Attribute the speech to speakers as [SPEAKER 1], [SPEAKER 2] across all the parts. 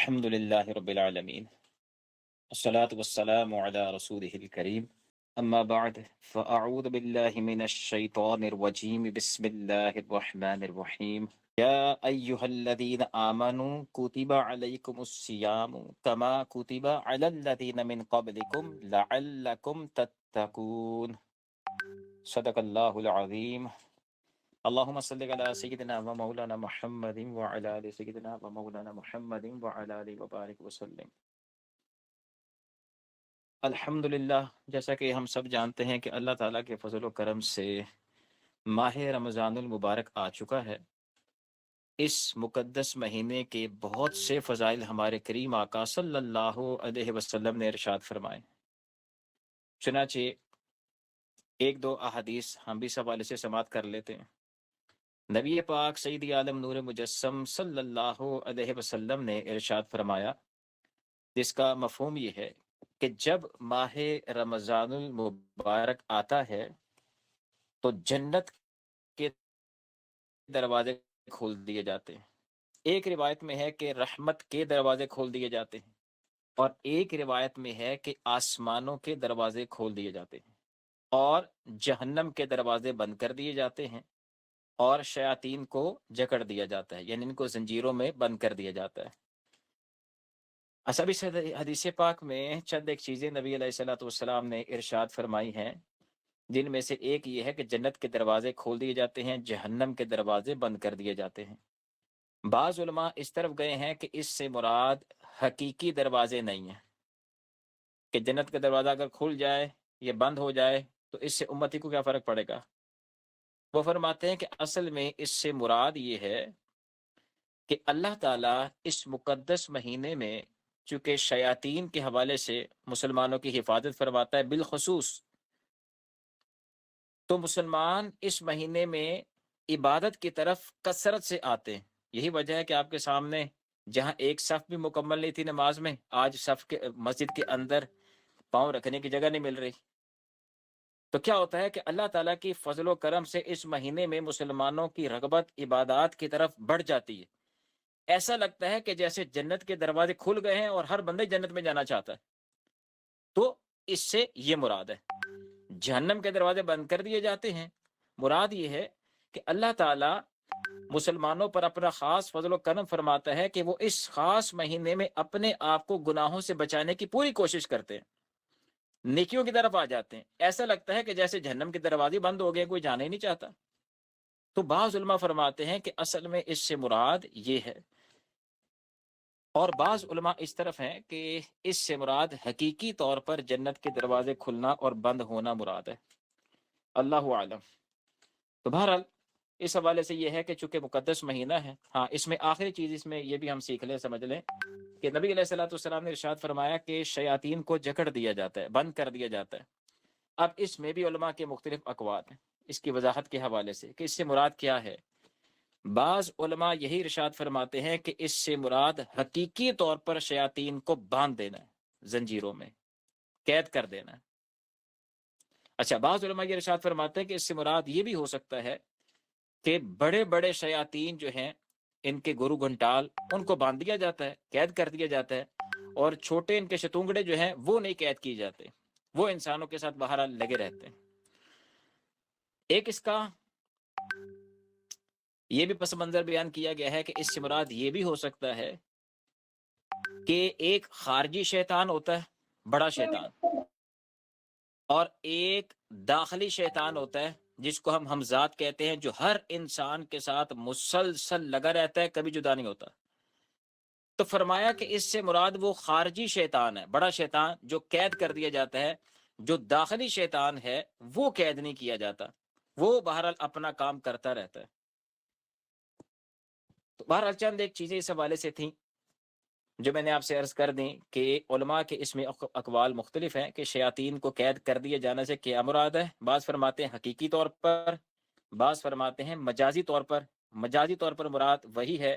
[SPEAKER 1] الحمد للہ رب العالمین الصلاة والسلام علی رسولہ الکریم اما بعد فاعوذ باللہ من الشیطان الرجیم بسم اللہ الرحمن الرحیم یا ایہا الذین آمنوا کتب علیکم الصیام کما کتب علی الذین من قبلکم لعلکم تتقون صدق اللہ العظیم اللہم صلی علی سیدنا و مولانا محمد وعلی آل سیدنا و مولانا محمد وعلی آلہ وبارک وسلم۔ الحمدللہ، جیسا کہ ہم سب جانتے ہیں کہ اللہ تعالیٰ کے فضل و کرم سے ماہ رمضان المبارک آ چکا ہے۔ اس مقدس مہینے کے بہت سے فضائل ہمارے کریم آقا صلی اللہ علیہ وسلم نے ارشاد فرمائے۔ چنانچہ ایک دو احادیث ہم بھی اس حوالے سے سماعت کر لیتے ہیں۔ نبی پاک سیدی عالم نور مجسم صلی اللہ علیہ وسلم نے ارشاد فرمایا، جس کا مفہوم یہ ہے کہ جب ماہ رمضان المبارک آتا ہے تو جنت کے دروازے کھول دیے جاتے ہیں۔ ایک روایت میں ہے کہ رحمت کے دروازے کھول دیے جاتے ہیں، اور ایک روایت میں ہے کہ آسمانوں کے دروازے کھول دیے جاتے ہیں، اور جہنم کے دروازے بند کر دیے جاتے ہیں، اور شیاطین کو جکڑ دیا جاتا ہے، یعنی ان کو زنجیروں میں بند کر دیا جاتا ہے۔ اس حدیث پاک میں چند ایک چیزیں نبی علیہ الصلوۃ والسلام نے ارشاد فرمائی ہیں، جن میں سے ایک یہ ہے کہ جنت کے دروازے کھول دیے جاتے ہیں، جہنم کے دروازے بند کر دیے جاتے ہیں۔ بعض علماء اس طرف گئے ہیں کہ اس سے مراد حقیقی دروازے نہیں ہیں، کہ جنت کا دروازہ اگر کھل جائے یا بند ہو جائے تو اس سے امتی کو کیا فرق پڑے گا۔ وہ فرماتے ہیں کہ اصل میں اس سے مراد یہ ہے کہ اللہ تعالیٰ اس مقدس مہینے میں چونکہ شیاطین کے حوالے سے مسلمانوں کی حفاظت فرماتا ہے بالخصوص، تو مسلمان اس مہینے میں عبادت کی طرف کثرت سے آتے ہیں۔ یہی وجہ ہے کہ آپ کے سامنے جہاں ایک صف بھی مکمل نہیں تھی نماز میں، آج صف کے مسجد کے اندر پاؤں رکھنے کی جگہ نہیں مل رہی۔ تو کیا ہوتا ہے کہ اللہ تعالیٰ کی فضل و کرم سے اس مہینے میں مسلمانوں کی رغبت عبادات کی طرف بڑھ جاتی ہے۔ ایسا لگتا ہے کہ جیسے جنت کے دروازے کھل گئے ہیں اور ہر بندے جنت میں جانا چاہتا ہے۔ تو اس سے یہ مراد ہے۔ جہنم کے دروازے بند کر دیے جاتے ہیں، مراد یہ ہے کہ اللہ تعالیٰ مسلمانوں پر اپنا خاص فضل و کرم فرماتا ہے کہ وہ اس خاص مہینے میں اپنے آپ کو گناہوں سے بچانے کی پوری کوشش کرتے ہیں، نیکیوں کی طرف آ جاتے ہیں۔ ایسا لگتا ہے کہ جیسے جہنم کے دروازے بند ہو گئے، کوئی جانا ہی نہیں چاہتا۔ تو بعض علماء فرماتے ہیں کہ اصل میں اس سے مراد یہ ہے، اور بعض علماء اس طرف ہیں کہ اس سے مراد حقیقی طور پر جنت کے دروازے کھلنا اور بند ہونا مراد ہے۔ اللہ عالم۔ تو بہرحال اس حوالے سے یہ ہے کہ چونکہ مقدس مہینہ ہے، ہاں اس میں آخری چیز اس میں یہ بھی ہم سیکھ لیں، سمجھ لیں کہ نبی علیہ الصلوۃ والسلام نے ارشاد فرمایا کہ شیاطین کو جکڑ دیا جاتا ہے، بند کر دیا جاتا ہے۔ اب اس میں بھی علماء کے مختلف اقوال ہیں اس کی وضاحت کے حوالے سے کہ اس سے مراد کیا ہے۔ بعض علماء یہی ارشاد فرماتے ہیں کہ اس سے مراد حقیقی طور پر شیاطین کو باندھ دینا ہے، زنجیروں میں قید کر دینا ہے۔ اچھا، بعض علماء یہ ارشاد فرماتے ہیں کہ اس سے مراد یہ بھی ہو سکتا ہے کہ بڑے بڑے شیاطین جو ہیں، ان کے گرو گھنٹال، ان کو باندھ دیا جاتا ہے، قید کر دیا جاتا ہے، اور چھوٹے ان کے شتونگڑے جو ہیں وہ نہیں قید کیے جاتے، وہ انسانوں کے ساتھ بہرحال لگے رہتے ہیں۔ ایک اس کا یہ بھی پس منظر بیان کیا گیا ہے کہ اس سے مراد یہ بھی ہو سکتا ہے کہ ایک خارجی شیطان ہوتا ہے، بڑا شیطان، اور ایک داخلی شیطان ہوتا ہے جس کو ہم حمزات کہتے ہیں، جو ہر انسان کے ساتھ مسلسل لگا رہتا ہے، کبھی جدا نہیں ہوتا۔ تو فرمایا کہ اس سے مراد وہ خارجی شیطان ہے، بڑا شیطان جو قید کر دیا جاتا ہے، جو داخلی شیطان ہے وہ قید نہیں کیا جاتا، وہ بہرحال اپنا کام کرتا رہتا ہے۔ تو بہرحال چند ایک چیزیں اس حوالے سے تھیں جو میں نے آپ سے عرض کر دیں کہ علماء کے اس میں اقوال مختلف ہیں کہ شیاطین کو قید کر دیے جانے سے کیا مراد ہے۔ بعض فرماتے ہیں حقیقی طور پر، بعض فرماتے ہیں مجازی طور پر۔ مجازی طور پر مراد وہی ہے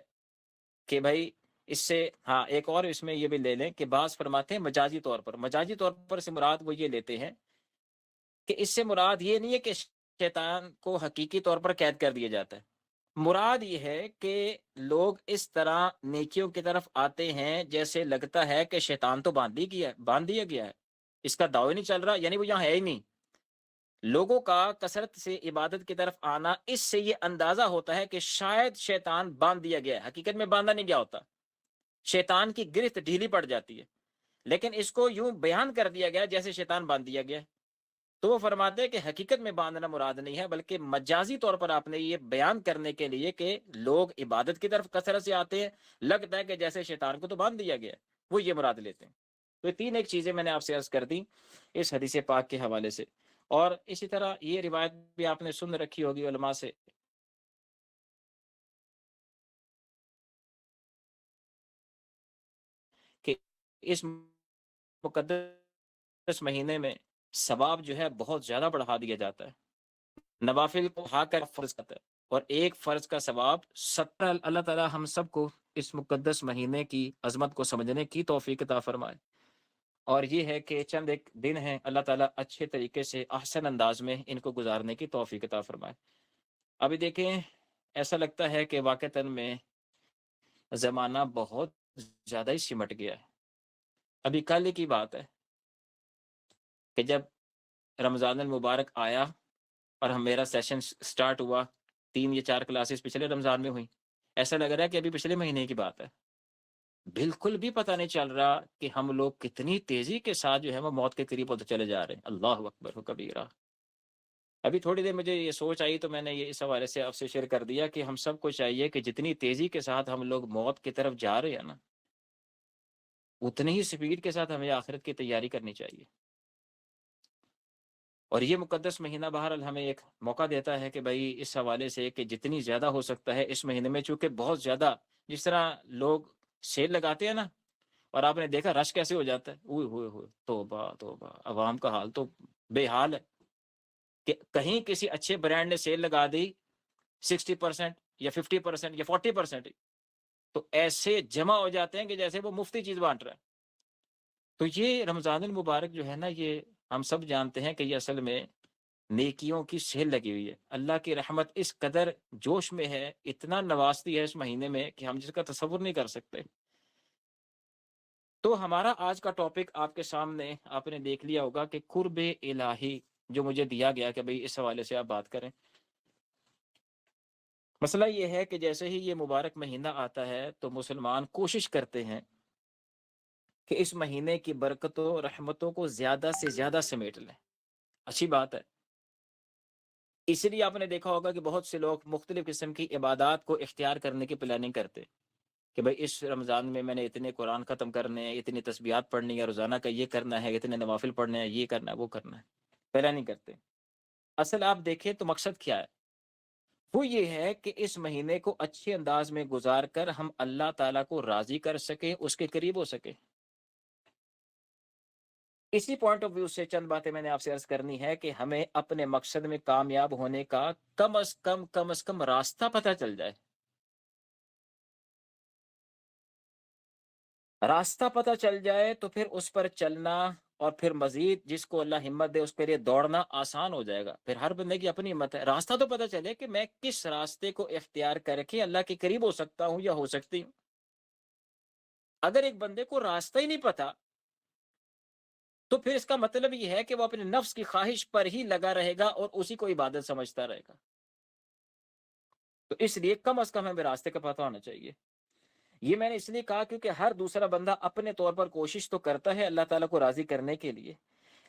[SPEAKER 1] کہ بھائی اس سے، ہاں ایک اور اس میں یہ بھی لے لیں کہ بعض فرماتے ہیں مجازی طور پر۔ مجازی طور پر سے مراد وہ یہ لیتے ہیں کہ اس سے مراد یہ نہیں ہے کہ شیطان کو حقیقی طور پر قید کر دیا جاتا ہے، مراد یہ ہے کہ لوگ اس طرح نیکیوں کی طرف آتے ہیں جیسے لگتا ہے کہ شیطان تو باندھ دیا گیا ہے، اس کا داؤ ہی نہیں چل رہا، یعنی وہ یہاں ہے ہی نہیں۔ لوگوں کا کثرت سے عبادت کی طرف آنا، اس سے یہ اندازہ ہوتا ہے کہ شاید شیطان باندھ دیا گیا ہے، حقیقت میں باندھا نہیں گیا ہوتا، شیطان کی گرفت ڈھیلی پڑ جاتی ہے، لیکن اس کو یوں بیان کر دیا گیا جیسے شیطان باندھ دیا گیا ہے۔ تو وہ فرماتے ہیں کہ حقیقت میں باندھنا مراد نہیں ہے، بلکہ مجازی طور پر آپ نے یہ بیان کرنے کے لیے کہ لوگ عبادت کی طرف کثرت سے آتے ہیں، لگتا ہے کہ جیسے شیطان کو تو باندھ دیا گیا ہے، وہ یہ مراد لیتے ہیں۔ تو یہ تین ایک چیزیں میں نے آپ سے عرض کر دی اس حدیث پاک کے حوالے سے، اور اسی طرح یہ روایت بھی آپ نے سن رکھی ہوگی علماء سے کہ اس مقدس مہینے میں ثواب جو ہے بہت زیادہ بڑھا دیا جاتا ہے، نوافل کو ہا کر فرض کرتا ہے، اور ایک فرض کا ثواب 70۔ اللہ تعالیٰ ہم سب کو اس مقدس مہینے کی عظمت کو سمجھنے کی توفیق عطا فرمائے، اور یہ ہے کہ چند ایک دن ہیں، اللہ تعالیٰ اچھے طریقے سے احسن انداز میں ان کو گزارنے کی توفیق عطا فرمائے۔ ابھی دیکھیں، ایسا لگتا ہے کہ واقعتاً میں زمانہ بہت زیادہ ہی سمٹ گیا ہے۔ ابھی کل کی بات ہے کہ جب رمضان المبارک آیا اور میرا سیشن سٹارٹ ہوا، 3 یا 4 کلاسز پچھلے رمضان میں ہوئی، ایسا لگ رہا ہے کہ ابھی پچھلے مہینے کی بات ہے، بالکل بھی پتہ نہیں چل رہا کہ ہم لوگ کتنی تیزی کے ساتھ جو ہے وہ موت کے قریب ہوتے چلے جا رہے ہیں۔ اللہ اکبر کبیرہ۔ ابھی تھوڑی دیر مجھے یہ سوچ آئی تو میں نے یہ اس حوالے سے آپ سے شیئر کر دیا کہ ہم سب کو چاہیے کہ جتنی تیزی کے ساتھ ہم لوگ موت کی طرف جا رہے ہیں نا، اتنی ہی سپیڈ کے ساتھ ہمیں آخرت کی تیاری کرنی چاہیے۔ اور یہ مقدس مہینہ بہرحال ہمیں ایک موقع دیتا ہے کہ بھائی اس حوالے سے کہ جتنی زیادہ ہو سکتا ہے اس مہینے میں، چونکہ بہت زیادہ جس طرح لوگ سیل لگاتے ہیں نا، اور آپ نے دیکھا رش کیسے ہو جاتا ہے، اوئے ہوئے ہوئے، توبہ توبہ، عوام کا حال تو بے حال ہے کہ کہیں کسی اچھے برانڈ نے سیل لگا دی 60% یا 50% یا 40%، تو ایسے جمع ہو جاتے ہیں کہ جیسے وہ مفتی چیز بانٹ رہا ہے۔ تو یہ رمضان المبارک جو ہے نا، یہ ہم سب جانتے ہیں کہ یہ اصل میں نیکیوں کی سیل لگی ہوئی ہے۔ اللہ کی رحمت اس قدر جوش میں ہے، اتنا نوازتی ہے اس مہینے میں کہ ہم جس کا تصور نہیں کر سکتے۔ تو ہمارا آج کا ٹاپک آپ کے سامنے آپ نے دیکھ لیا ہوگا کہ قرب الہی جو مجھے دیا گیا کہ بھئی اس حوالے سے آپ بات کریں۔ مسئلہ یہ ہے کہ جیسے ہی یہ مبارک مہینہ آتا ہے تو مسلمان کوشش کرتے ہیں کہ اس مہینے کی برکتوں رحمتوں کو زیادہ سے زیادہ سمیٹ لیں۔ اچھی بات ہے، اس لیے آپ نے دیکھا ہوگا کہ بہت سے لوگ مختلف قسم کی عبادات کو اختیار کرنے کی پلاننگ کرتے کہ بھئی اس رمضان میں میں نے اتنے قرآن ختم کرنے ہیں، اتنی تسبیحات پڑھنی ہے، روزانہ کا یہ کرنا ہے، اتنے نوافل پڑھنے ہیں، یہ کرنا ہے، وہ کرنا ہے، پلاننگ کرتے۔ اصل آپ دیکھیں تو مقصد کیا ہے؟ وہ یہ ہے کہ اس مہینے کو اچھے انداز میں گزار کر ہم اللہ تعالیٰ کو راضی کر سکیں، اس کے قریب ہو سکیں۔ اسی پوائنٹ آف ویو سے چند باتیں میں نے آپ سے عرض کرنی ہے کہ ہمیں اپنے مقصد میں کامیاب ہونے کا کم از کم راستہ پتہ چل جائے۔ راستہ پتہ چل جائے تو پھر اس پر چلنا، اور پھر مزید جس کو اللہ ہمت دے اس کے لیے دوڑنا آسان ہو جائے گا۔ پھر ہر بندے کی اپنی ہمت ہے، راستہ تو پتہ چلے کہ میں کس راستے کو اختیار کر کے اللہ کے قریب ہو سکتا ہوں یا ہو سکتی ہوں۔ اگر ایک بندے کو راستہ ہی نہیں پتا تو پھر اس کا مطلب یہ ہے کہ وہ اپنے نفس کی خواہش پر ہی لگا رہے گا اور اسی کو عبادت سمجھتا رہے گا۔ تو اس لیے کم از کم ہمیں راستے کا پتہ ہونا چاہیے۔ یہ میں نے اس لیے کہا کیونکہ ہر دوسرا بندہ اپنے طور پر کوشش تو کرتا ہے اللہ تعالیٰ کو راضی کرنے کے لیے،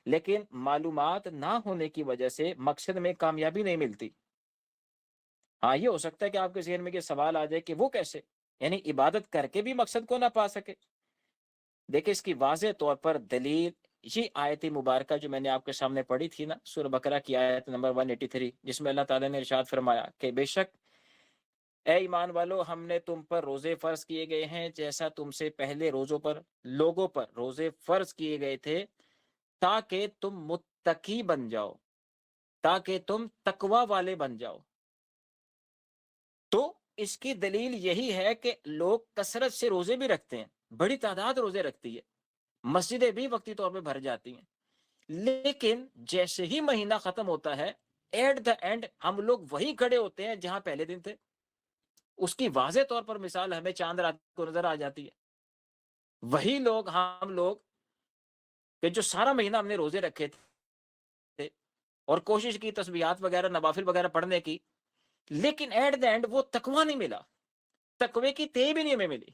[SPEAKER 1] لیکن معلومات نہ ہونے کی وجہ سے مقصد میں کامیابی نہیں ملتی۔ ہاں، یہ ہو سکتا ہے کہ آپ کے ذہن میں یہ سوال آ جائے کہ وہ کیسے، یعنی عبادت کر کے بھی مقصد کو نہ پا سکے۔ دیکھیں اس کی واضح طور پر دلیل یہ آیت مبارکہ جو میں نے آپ کے سامنے پڑھی تھی نا، سورہ بقرہ کی آیت نمبر 183، جس میں اللہ تعالیٰ نے ارشاد فرمایا کہ بے شک اے ایمان والو، ہم نے تم پر روزے فرض کیے گئے ہیں جیسا تم سے پہلے لوگوں پر روزے فرض کیے گئے تھے، تاکہ تم متقی بن جاؤ، تاکہ تم تقوی والے بن جاؤ۔ تو اس کی دلیل یہی ہے کہ لوگ کثرت سے روزے بھی رکھتے ہیں، بڑی تعداد روزے رکھتی ہے، مسجدیں بھی وقتی طور پہ بھر جاتی ہیں، لیکن جیسے ہی مہینہ ختم ہوتا ہے ایٹ دا اینڈ ہم لوگ وہی کھڑے ہوتے ہیں جہاں پہلے دن تھے۔ اس کی واضح طور پر مثال ہمیں چاند رات کو نظر آ جاتی ہے. وہی لوگ ہم لوگ کہ جو سارا مہینہ ہم نے روزے رکھے تھے اور کوشش کی تسبیحات وغیرہ نوافل وغیرہ پڑھنے کی, لیکن ایٹ دا اینڈ وہ تقوی نہیں ملا, تقوی کی تہ بھی نہیں ہمیں ملی.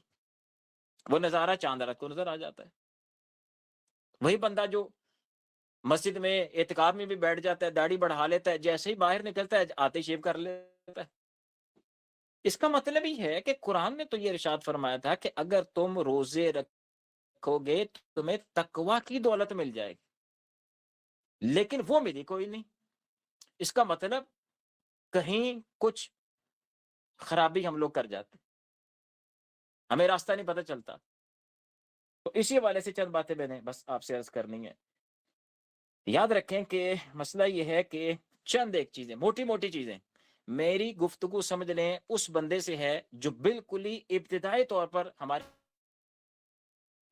[SPEAKER 1] وہ نظارہ چاند رات کو نظر آ جاتا ہے. وہی بندہ جو مسجد میں اعتکاف میں بھی بیٹھ جاتا ہے, داڑھی بڑھا لیتا ہے, جیسے ہی باہر نکلتا ہے آتے ہی شیو کر لیتا ہے. اس کا مطلب ہی ہے کہ قرآن نے تو یہ ارشاد فرمایا تھا کہ اگر تم روزے رکھو گے تو تمہیں تقوی کی دولت مل جائے گی, لیکن وہ ملی کوئی نہیں. اس کا مطلب کہیں کچھ خرابی ہم لوگ کر جاتے, ہمیں راستہ نہیں پتہ چلتا. تو اسی حوالے سے چند باتیں میں نے بس آپ سے عرض کرنی ہے. یاد رکھیں کہ مسئلہ یہ ہے کہ چند ایک چیزیں, موٹی موٹی چیزیں میری گفتگو سمجھ لیں اس بندے سے ہے جو بالکل ہی ابتدائی طور پر ہمارے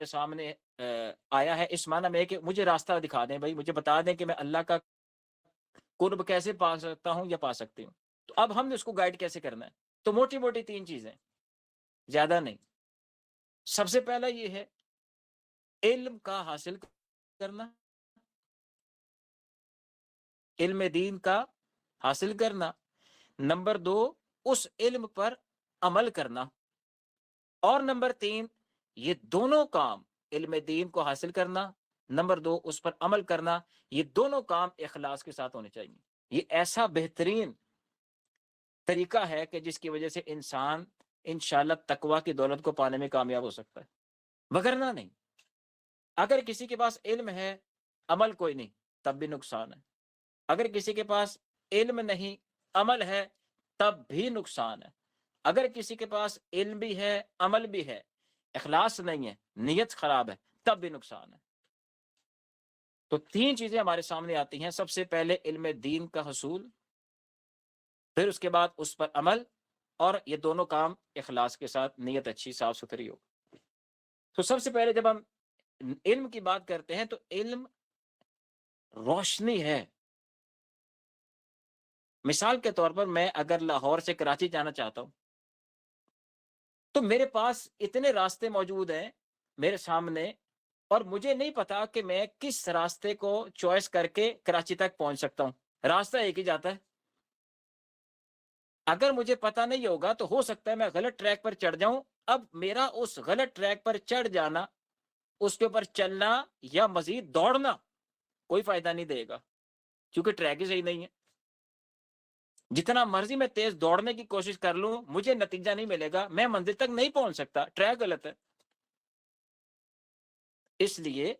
[SPEAKER 1] سامنے آیا ہے, اس معنی میں کہ مجھے راستہ دکھا دیں بھائی, مجھے بتا دیں کہ میں اللہ کا قرب کیسے پا سکتا ہوں یا پا سکتی ہوں. تو اب ہم نے اس کو گائیڈ کیسے کرنا ہے؟ تو موٹی موٹی 3 چیزیں, زیادہ نہیں. سب سے پہلا یہ ہے علم کا حاصل کرنا, علم دین کا حاصل کرنا. نمبر 2 اس علم پر عمل کرنا. اور نمبر 3 یہ دونوں کام, علم دین کو حاصل کرنا, نمبر 2 اس پر عمل کرنا, یہ دونوں کام اخلاص کے ساتھ ہونے چاہیے. یہ ایسا بہترین طریقہ ہے کہ جس کی وجہ سے انسان انشاءاللہ تقوی کی دولت کو پانے میں کامیاب ہو سکتا ہے, وگرنہ نہیں. اگر کسی کے پاس علم ہے عمل کوئی نہیں تب بھی نقصان ہے. اگر کسی کے پاس علم نہیں عمل ہے تب بھی نقصان ہے. اگر کسی کے پاس علم بھی ہے عمل بھی ہے, اخلاص نہیں ہے, نیت خراب ہے, تب بھی نقصان ہے. تو 3 چیزیں ہمارے سامنے آتی ہیں. سب سے پہلے علم دین کا حصول, پھر اس کے بعد اس پر عمل, اور یہ دونوں کام اخلاص کے ساتھ, نیت اچھی صاف ستھری ہو. تو سب سے پہلے جب ہم علم کی بات کرتے ہیں تو علم روشنی ہے. مثال کے طور پر میں اگر لاہور سے کراچی جانا چاہتا ہوں تو میرے پاس اتنے راستے موجود ہیں میرے سامنے, اور مجھے نہیں پتا کہ میں کس راستے کو چوائس کر کے کراچی تک پہنچ سکتا ہوں. راستہ ایک ہی جاتا ہے. اگر مجھے پتا نہیں ہوگا تو ہو سکتا ہے میں غلط ٹریک پر چڑھ جاؤں. اب میرا اس غلط ٹریک پر چڑھ جانا, اس کے اوپر چلنا یا مزید دوڑنا کوئی فائدہ نہیں دے گا, کیونکہ ٹریک ہی صحیح نہیں ہے. جتنا مرضی میں تیز دوڑنے کی کوشش کر لوں مجھے نتیجہ نہیں ملے گا, میں منزل تک نہیں پہنچ سکتا, ٹریک غلط ہے. اس لیے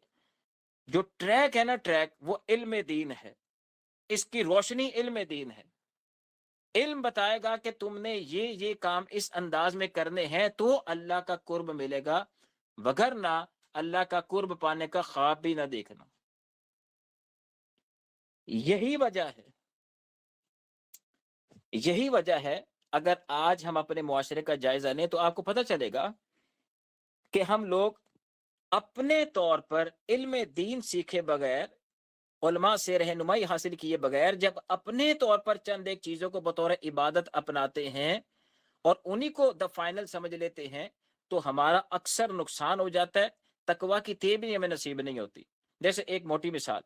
[SPEAKER 1] جو ٹریک ہے نا, ٹریک وہ علم دین ہے, اس کی روشنی علم دین ہے. علم بتائے گا کہ تم نے یہ کام اس انداز میں کرنے ہیں تو اللہ کا قرب ملے گا, وگرنہ اللہ کا قرب پانے کا خواب بھی نہ دیکھنا. یہی وجہ ہے اگر آج ہم اپنے معاشرے کا جائزہ لیں تو آپ کو پتہ چلے گا کہ ہم لوگ اپنے طور پر علم دین سیکھے بغیر, علماء سے رہنمائی حاصل کیے بغیر, جب اپنے طور پر چند ایک چیزوں کو بطور عبادت اپناتے ہیں اور انہی کو دا فائنل سمجھ لیتے ہیں تو ہمارا اکثر نقصان ہو جاتا ہے, تقوی کی تہ بھی ہمیں نصیب نہیں ہوتی. جیسے ایک موٹی مثال,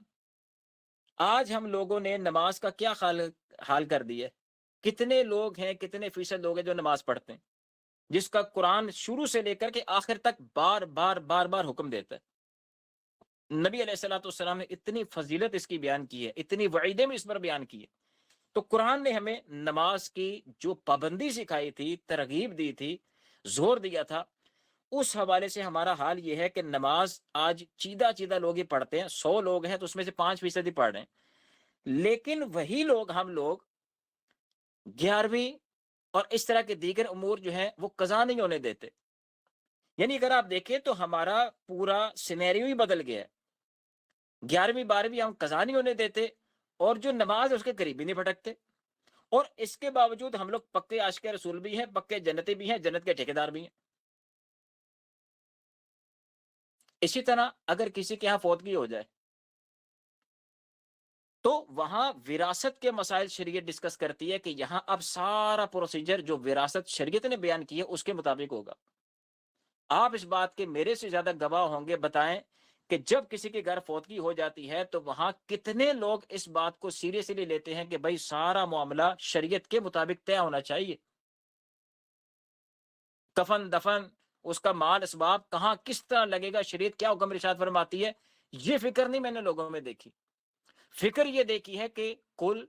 [SPEAKER 1] آج ہم لوگوں نے نماز کا کیا حال کر دیا ہے. کتنے لوگ ہیں, کتنے فیصد لوگ ہیں جو نماز پڑھتے ہیں, جس کا قرآن شروع سے لے کر کے آخر تک بار بار حکم دیتا ہے. نبی علیہ الصلوۃ والسلام نے اتنی فضیلت اس کی بیان کی ہے, اتنی وعیدیں بھی اس پر بیان کی ہے. تو قرآن نے ہمیں نماز کی جو پابندی سکھائی تھی, ترغیب دی تھی, زور دیا تھا, اس حوالے سے ہمارا حال یہ ہے کہ نماز آج چیدہ لوگ ہی پڑھتے ہیں. 100 لوگ ہیں تو اس میں سے 5% ہی پڑھ رہے ہیں. لیکن وہی لوگ, ہم لوگ 11ویں اور اس طرح کے دیگر امور جو ہیں وہ قضا نہیں ہونے دیتے. یعنی اگر آپ دیکھیں تو ہمارا پورا سینیریو ہی بدل گیا ہے. 11ویں 12ویں ہم قضا نہیں ہونے دیتے, اور جو نماز ہے اس کے قریب بھی نہیں بھٹکتے, اور اس کے باوجود ہم لوگ پکے عاشق رسول بھی ہیں, پکے جنتی بھی ہیں, جنت کے ٹھیکیدار بھی ہیں. اسی طرح اگر کسی کے ہاں فوتگی ہو جائے تو وہاں وراثت کے مسائل شریعت ڈسکس کرتی ہے کہ یہاں اب سارا پروسیجر جو وراثت شریعت نے بیان کی ہے اس کے مطابق ہوگا. آپ اس بات کے میرے سے زیادہ گواہ ہوں گے. بتائیں کہ جب کسی کے گھر فوتگی ہو جاتی ہے تو وہاں کتنے لوگ اس بات کو سیریسلی لیتے ہیں کہ بھائی سارا معاملہ شریعت کے مطابق طے ہونا چاہیے. کفن دفن اس کا مال اسباب کہاں کس طرح لگے گا, شریعت کیا حکم ارشاد فرماتی ہے, یہ فکر نہیں میں نے لوگوں میں دیکھی. فکر یہ دیکھی ہے کہ کل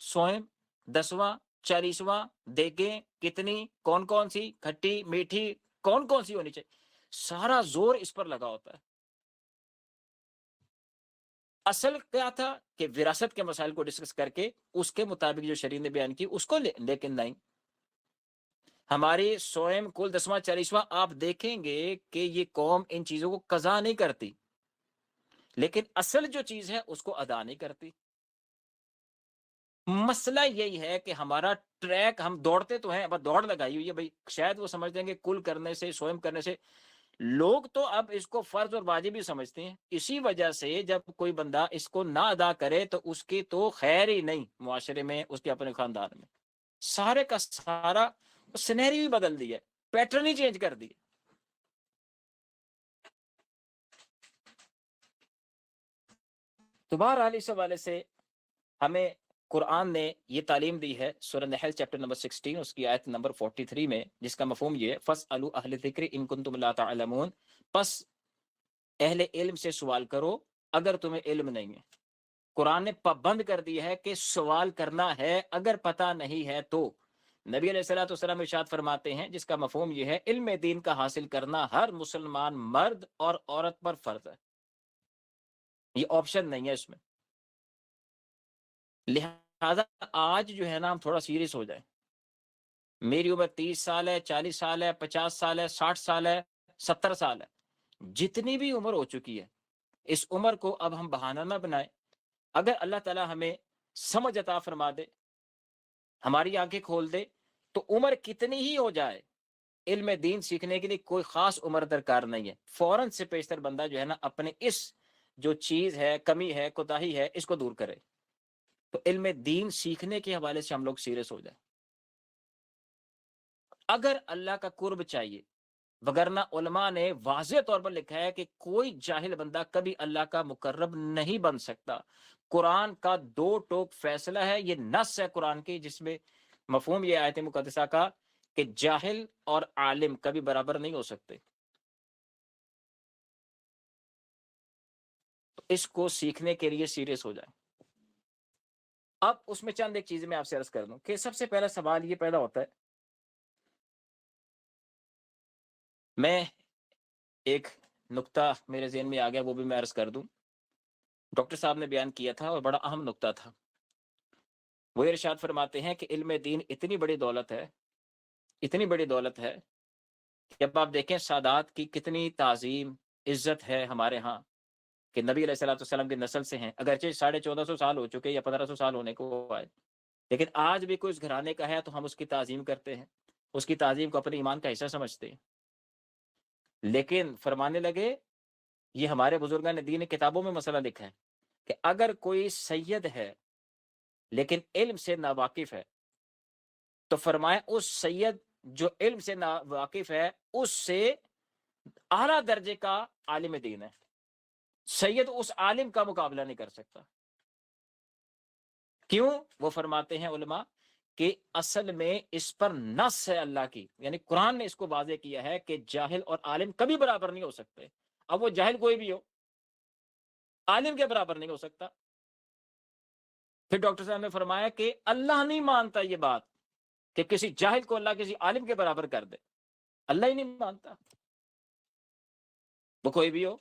[SPEAKER 1] سوئم 10واں 40واں دیگیں کتنی, کون کون سی, کھٹی میٹھی کون کون سی ہونی چاہیے, سارا زور اس پر لگا ہوتا ہے. اصل کیا تھا کہ وراثت کے مسائل کو ڈسکس کر کے اس کے مطابق جو شریعت نے بیان کی اس کو لیکن نہیں. ہماری سوئم کل 10واں 40واں آپ دیکھیں گے کہ یہ قوم ان چیزوں کو قضا نہیں کرتی, لیکن اصل جو چیز ہے اس کو ادا نہیں کرتی. مسئلہ یہی ہے کہ ہمارا ٹریک, ہم دوڑتے تو ہیں, دوڑ لگائی ہوئی ہے بھائی. شاید وہ سمجھتے ہیں کہ کل کرنے سے سوئم کرنے سے, لوگ تو اب اس کو فرض اور واجب ہی سمجھتے ہیں. اسی وجہ سے جب کوئی بندہ اس کو نہ ادا کرے تو اس کی تو خیر ہی نہیں معاشرے میں, اس کے اپنے خاندان میں. سارے کا سارا سینیریو ہی بدل دی ہے, پیٹرن ہی چینج کر دی. تو بہرحال اس حوالے سے ہمیں قرآن نے یہ تعلیم دی ہے سورہ نحل چیپٹر نمبر 16 اس کی آیت نمبر 43 میں, جس کا مفہوم یہ ہے فَاسْأَلُوا أَهْلَ الذِّكْرِ إِن كُنتُمْ لَا تَعْلَمُونَ, پس اہل علم سے سوال کرو اگر تمہیں علم نہیں ہے. قرآن نے پابند کر دی ہے کہ سوال کرنا ہے اگر پتہ نہیں ہے تو. نبی علیہ الصلوۃ والسلام ارشاد فرماتے ہیں جس کا مفہوم یہ ہے علم دین کا حاصل کرنا ہر مسلمان مرد اور عورت پر فرض ہے, یہ آپشن نہیں ہے اس میں. لہذا آج جو ہے نا ہم تھوڑا سیریس ہو جائیں. میری عمر 30 سال ہے, 40 سال ہے, 50 سال ہے, 60 سال ہے, 70 سال ہے, جتنی بھی عمر ہو چکی ہے اس عمر کو اب ہم بہانہ نہ بنائیں. اگر اللہ تعالی ہمیں سمجھ عطا فرما دے, ہماری آنکھیں کھول دے, تو عمر کتنی ہی ہو جائے علم دین سیکھنے کے لیے کوئی خاص عمر درکار نہیں ہے. فوراً سے پیشتر بندہ جو ہے نا اپنے اس جو چیز ہے, کمی ہے, کوتاہی ہے, اس کو دور کرے. تو علم دین سیکھنے کے حوالے سے ہم لوگ سیریس ہو جائیں. اگر اللہ کا قرب چاہیے, وگرنہ علماء نے واضح طور پر لکھا ہے کہ کوئی جاہل بندہ کبھی اللہ کا مقرب نہیں بن سکتا. قرآن کا 2 ٹوک فیصلہ ہے, یہ نص ہے قرآن کی, جس میں مفہوم یہ آیت مقدسہ کا کہ جاہل اور عالم کبھی برابر نہیں ہو سکتے. تو اس کو سیکھنے کے لیے سیریس ہو جائیں. اب اس میں چند ایک چیزیں میں آپ سے عرض کر دوں کہ سب سے پہلا سوال یہ پیدا ہوتا ہے, میں ایک نقطہ میرے ذہن میں آ گیا وہ بھی میں عرض کر دوں. ڈاکٹر صاحب نے بیان کیا تھا اور بڑا اہم نقطہ تھا. وہ ارشاد فرماتے ہیں کہ علم دین اتنی بڑی دولت ہے, اتنی بڑی دولت ہے کہ اب آپ دیکھیں سادات کی کتنی تعظیم عزت ہے ہمارے ہاں کہ نبی علیہ الصلوۃ والسلام کی نسل سے ہیں, اگرچہ 1450 سال ہو چکے یا 1500 سال ہونے کو آئے, لیکن آج بھی کوئی اس گھرانے کا ہے تو ہم اس کی تعظیم کرتے ہیں, اس کی تعظیم کو اپنے ایمان کا حصہ سمجھتے ہیں. لیکن فرمانے لگے, یہ ہمارے بزرگان نے دین کتابوں میں مسئلہ لکھا ہے کہ اگر کوئی سید ہے لیکن علم سے ناواقف ہے, تو فرمایا اس سید جو علم سے ناواقف ہے اس سے اعلیٰ درجے کا عالم دین ہے. سید اس عالم کا مقابلہ نہیں کر سکتا. کیوں؟ وہ فرماتے ہیں علماء کہ اصل میں اس پر نص ہے اللہ کی, یعنی قرآن نے اس کو واضح کیا ہے کہ جاہل اور عالم کبھی برابر نہیں ہو سکتے. اب وہ جاہل کوئی بھی ہو, عالم کے برابر نہیں ہو سکتا. پھر ڈاکٹر صاحب نے فرمایا کہ اللہ نہیں مانتا یہ بات کہ کسی جاہل کو اللہ کسی عالم کے برابر کر دے, اللہ ہی نہیں مانتا. وہ کوئی بھی ہو,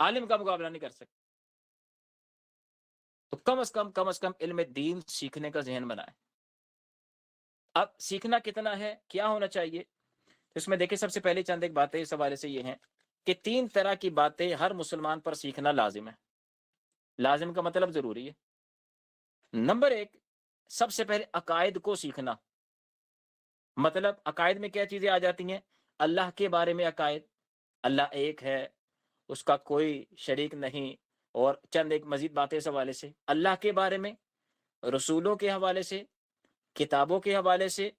[SPEAKER 1] عالم کا مقابلہ نہیں کر سکتا. تو کم از کم علم دین سیکھنے کا ذہن بنائے. اب سیکھنا کتنا ہے, کیا ہونا چاہیے, اس میں دیکھیں سب سے پہلے چند ایک باتیں اس حوالے سے یہ ہیں کہ 3 طرح کی باتیں ہر مسلمان پر سیکھنا لازم ہے. لازم کا مطلب ضروری ہے. نمبر 1, سب سے پہلے عقائد کو سیکھنا. مطلب عقائد میں کیا چیزیں آ جاتی ہیں؟ اللہ کے بارے میں عقائد, اللہ ایک ہے, اس کا کوئی شریک نہیں, اور چند ایک مزید باتیں اس حوالے سے، اللہ کے بارے میں، رسولوں کے حوالے سے، کتابوں کے حوالے سے،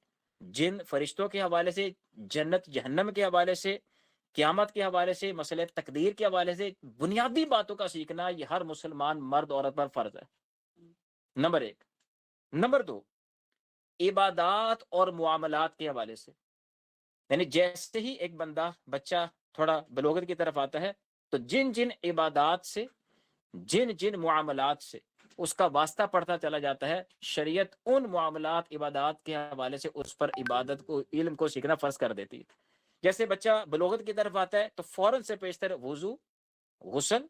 [SPEAKER 1] جن فرشتوں کے حوالے سے، جنت جہنم کے حوالے سے، قیامت کے حوالے سے، مسئلہ تقدیر کے حوالے سے بنیادی باتوں کا سیکھنا یہ ہر مسلمان مرد عورت پر فرض ہے، نمبر 1۔ نمبر 2، عبادات اور معاملات کے حوالے سے، یعنی جیسے ہی ایک بندہ بچہ تھوڑا بلوغت کی طرف آتا ہے تو جن جن عبادات سے، جن جن معاملات سے اس کا واسطہ پڑتا چلا جاتا ہے، شریعت ان معاملات عبادات کے حوالے سے اس پر عبادت کو، علم کو سیکھنا فرض کر دیتی ہے۔ جیسے بچہ بلوغت کی طرف آتا ہے تو فوراً سے پیشتر وضو، غسل،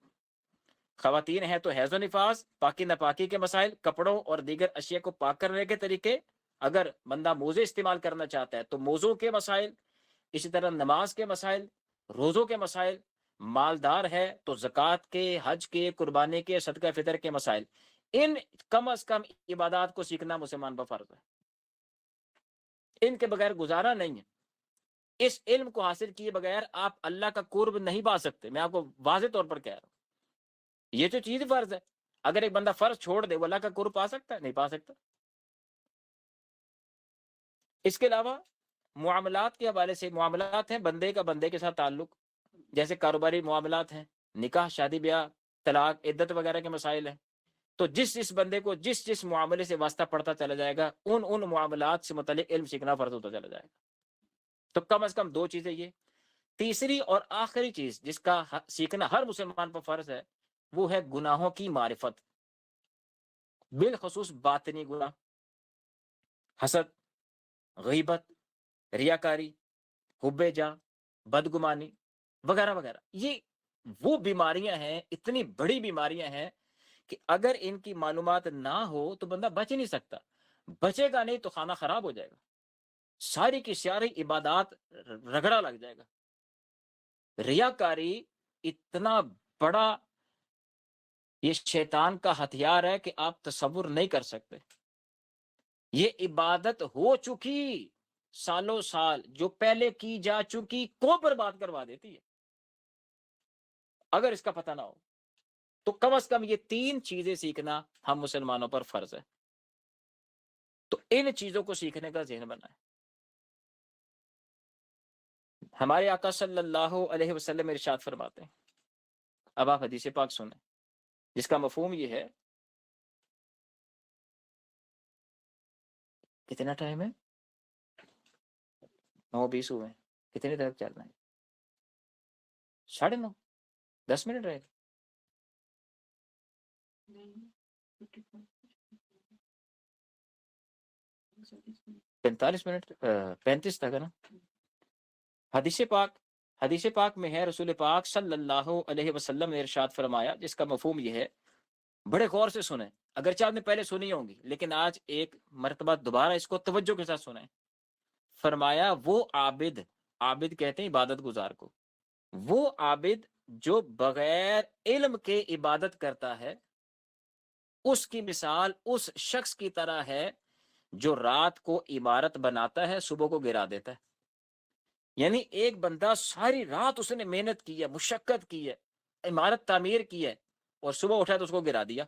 [SPEAKER 1] خواتین ہیں تو حیض و نفاس، پاکی ناپاکی کے مسائل، کپڑوں اور دیگر اشیاء کو پاک کرنے کے طریقے، اگر بندہ موزے استعمال کرنا چاہتا ہے تو موزوں کے مسائل، اسی طرح نماز کے مسائل، روزوں کے مسائل، مالدار ہے تو زکوٰۃ کے، حج کے، قربانی کے، صدقہ فطر کے مسائل، ان کم از کم عبادات کو سیکھنا مسلمان پر فرض ہے، ان کے بغیر گزارا نہیں ہے۔ اس علم کو حاصل کیے بغیر آپ اللہ کا قرب نہیں پا سکتے، میں آپ کو واضح طور پر کہہ رہا ہوں، یہ جو چیز فرض ہے، اگر ایک بندہ فرض چھوڑ دے وہ اللہ کا قرب پا سکتا ہے؟ نہیں پا سکتا۔ اس کے علاوہ معاملات کے حوالے سے، معاملات ہیں بندے کا بندے کے ساتھ تعلق، جیسے کاروباری معاملات ہیں، نکاح، شادی بیاہ، طلاق، عدت وغیرہ کے مسائل ہیں، تو جس بندے کو جس معاملے سے واسطہ پڑتا چلا جائے گا ان معاملات سے متعلق علم سیکھنا فرض ہوتا چلا جائے گا۔ تو کم از کم 2 چیزیں یہ۔ تیسری اور آخری چیز جس کا سیکھنا ہر مسلمان پر فرض ہے وہ ہے گناہوں کی معرفت، بالخصوص باطنی گناہ، حسد، غیبت، ریاکاری، حب جاہ، بدگمانی وغیرہ وغیرہ۔ یہ وہ بیماریاں ہیں، اتنی بڑی بیماریاں ہیں کہ اگر ان کی معلومات نہ ہو تو بندہ بچ نہیں سکتا، بچے گا نہیں تو کھانا خراب ہو جائے گا، ساری کی ساری عبادات رگڑا لگ جائے گا۔ ریاکاری اتنا بڑا یہ شیطان کا ہتھیار ہے کہ آپ تصور نہیں کر سکتے۔ یہ عبادت ہو چکی سالوں سال، جو پہلے کی جا چکی کو برباد کروا دیتی ہے اگر اس کا پتہ نہ ہو۔ تو کم از کم یہ 3 چیزیں سیکھنا ہم مسلمانوں پر فرض ہے۔ تو ان چیزوں کو سیکھنے کا ذہن بنائیں۔ ہمارے آقا صلی اللہ علیہ وسلم ارشاد فرماتے ہیں، اب آپ حدیث پاک سنیں جس کا مفہوم یہ ہے، کتنا ٹائم ہے؟ 9:20 ہوئے، کتنی طرف چلنا ہے؟ 9:30، 10 منٹ رہے، 45 منٹ، 35 تک ہے نا۔ حدیث پاک میں ہے، رسول پاک صلی اللہ علیہ وسلم نے ارشاد فرمایا جس کا مفہوم یہ ہے، بڑے غور سے سنیں، اگرچہ آپ نے پہلے سنی ہوں گی لیکن آج ایک مرتبہ دوبارہ اس کو توجہ کے ساتھ سنیں۔ فرمایا وہ عابد کہتے ہیں عبادت گزار کو، وہ عابد جو بغیر علم کے عبادت کرتا ہے اس کی مثال اس شخص کی طرح ہے جو رات کو عمارت بناتا ہے، صبح کو گرا دیتا ہے۔ یعنی ایک بندہ ساری رات اس نے محنت کی ہے، مشقت کی ہے، عمارت تعمیر کی ہے، اور صبح اٹھا تو اس کو گرا دیا،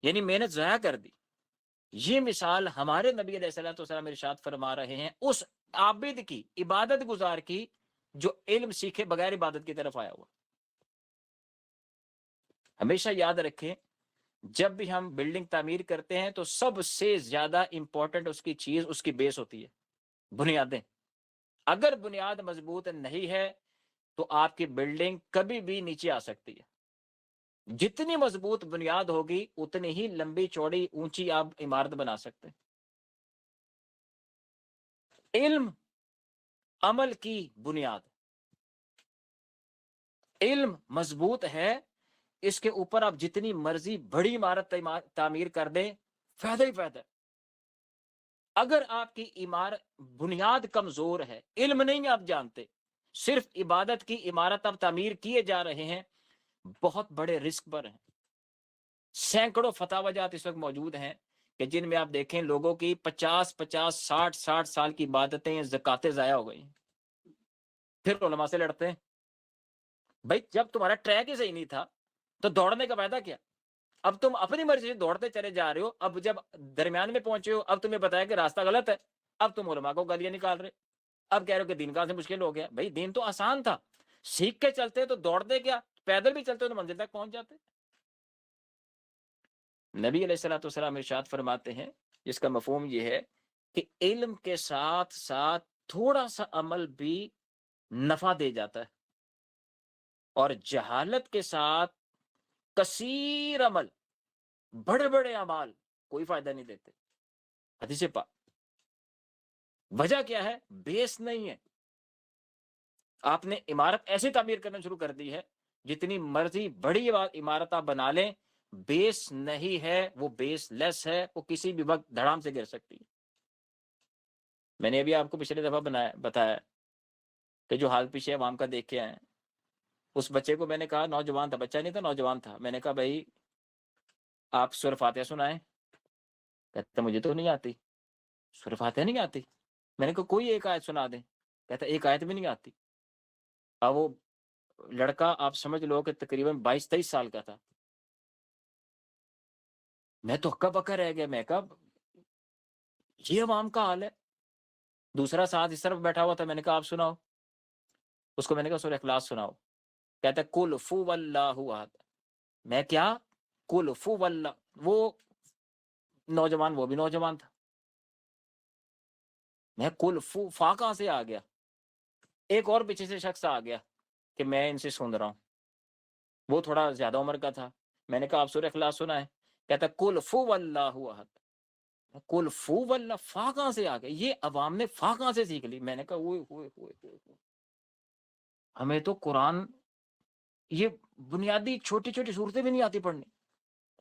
[SPEAKER 1] یعنی محنت ضائع کر دی۔ یہ مثال ہمارے نبی علیہ الصلوۃ والسلام ارشاد فرما رہے ہیں اس عابد کی، عبادت گزار کی جو علم سیکھے بغیر عبادت کی طرف آیا ہوا۔ ہمیشہ یاد رکھیں جب بھی ہم بلڈنگ تعمیر کرتے ہیں تو سب سے زیادہ امپورٹنٹ اس کی چیز اس کی بیس ہوتی ہے، بنیادیں۔ اگر بنیاد مضبوط نہیں ہے تو آپ کی بلڈنگ کبھی بھی نیچے آ سکتی ہے۔ جتنی مضبوط بنیاد ہوگی اتنی ہی لمبی چوڑی اونچی آپ عمارت بنا سکتے ہیں۔ علم عمل کی بنیاد، علم مضبوط ہے، اس کے اوپر آپ جتنی مرضی بڑی عمارت تعمیر کر دیں فائدہ ہی فائدہ ہے۔ اگر آپ کی عمارت بنیاد کمزور ہے، علم نہیں آپ جانتے، صرف عبادت کی عمارت آپ تعمیر کیے جا رہے ہیں، بہت بڑے رسک پر ہیں۔ سینکڑوں فتاوی جات اس وقت موجود ہیں کہ جن میں آپ دیکھیں لوگوں کی 50 60 سال کی عبادتیں، زکاتیں ضائع ہو گئی، پھر علماء سے لڑتے ہیں۔ بھائی جب تمہارا ٹریک ہی صحیح نہیں تھا، تو دوڑنے کا فائدہ کیا؟ اب تم اپنی مرضی سے دوڑتے چلے جا رہے ہو، اب جب درمیان میں پہنچے ہو، اب تمہیں بتایا کہ راستہ غلط ہے، اب تم علماء کو گالیاں نکال رہے، اب کہہ رہے ہو کہ دین کہاں سے مشکل ہو گیا؟ بھائی دین تو آسان تھا، سیکھ کے چلتے تو دوڑتے کیا، پیدل بھی چلتے تو منزل تک پہنچ جاتے۔ نبی علیہ الصلوۃ والسلام ارشاد فرماتے ہیں، جس کا مفہوم یہ ہے کہ علم کے ساتھ ساتھ تھوڑا سا عمل بھی نفع دے جاتا ہے، اور جہالت کے ساتھ کثیر عمل، بڑے بڑے اعمال کوئی فائدہ نہیں دیتے۔ حدیث پاک، وجہ کیا ہے؟ بیس نہیں ہے۔ آپ نے عمارت ایسے تعمیر کرنا شروع کر دی ہے، جتنی مرضی بڑی عمارت آپ بنا لیں، بیس نہیں ہے، وہ بیس لیس ہے، وہ کسی بھی وقت دھڑام سے گر سکتی ہے۔ میں نے ابھی آپ کو پچھلے دفعہ بتایا کہ جو حال پیچھے عوام کا دیکھ کے آئے، اس بچے کو میں نے کہا، نوجوان تھا، بچہ نہیں تھا، نوجوان تھا، میں نے کہا بھائی آپ سورہ فاتحہ سنائیں۔ کہتا مجھے تو نہیں آتی، سورہ فاتحہ نہیں آتی۔ میں نے کہا کوئی ایک آیت سنا دیں۔ کہتا ایک آیت بھی نہیں آتی۔ اب وہ لڑکا آپ سمجھ لو کہ تقریباً 22-23 سال کا تھا۔ میں تو ہکا بکا رہ گیا، میں کہا یہ عوام کا حال ہے۔ دوسرا ساتھ اس طرف بیٹھا ہوا تھا، میں نے کہا آپ سناؤ۔ اس کو میں نے کہا سورہ اخلاص سناؤ۔ کہتا ہے قل فو واللہ احد۔ میں کیا؟ قل فو واللہ۔ وہ نوجوان، وہ بھی نوجوان تھا۔ میں قل فو، فا کہاں سے آ گیا؟ ایک اور پیچھے سے شخص آ گیا کہ میں ان سے سن رہا ہوں، وہ تھوڑا زیادہ عمر کا تھا۔ میں نے کہا آپ سورہ اخلاص سنا ہے؟ کہتا قل فو واللہ احد۔ قل فو واللہ، فا کہاں سے آ گیا؟ یہ عوام نے فا کہاں سے سیکھ لی؟ میں نے کہا ہوئے ہمیں تو قرآن یہ بنیادی چھوٹی چھوٹی صورتیں بھی نہیں آتی پڑھنی۔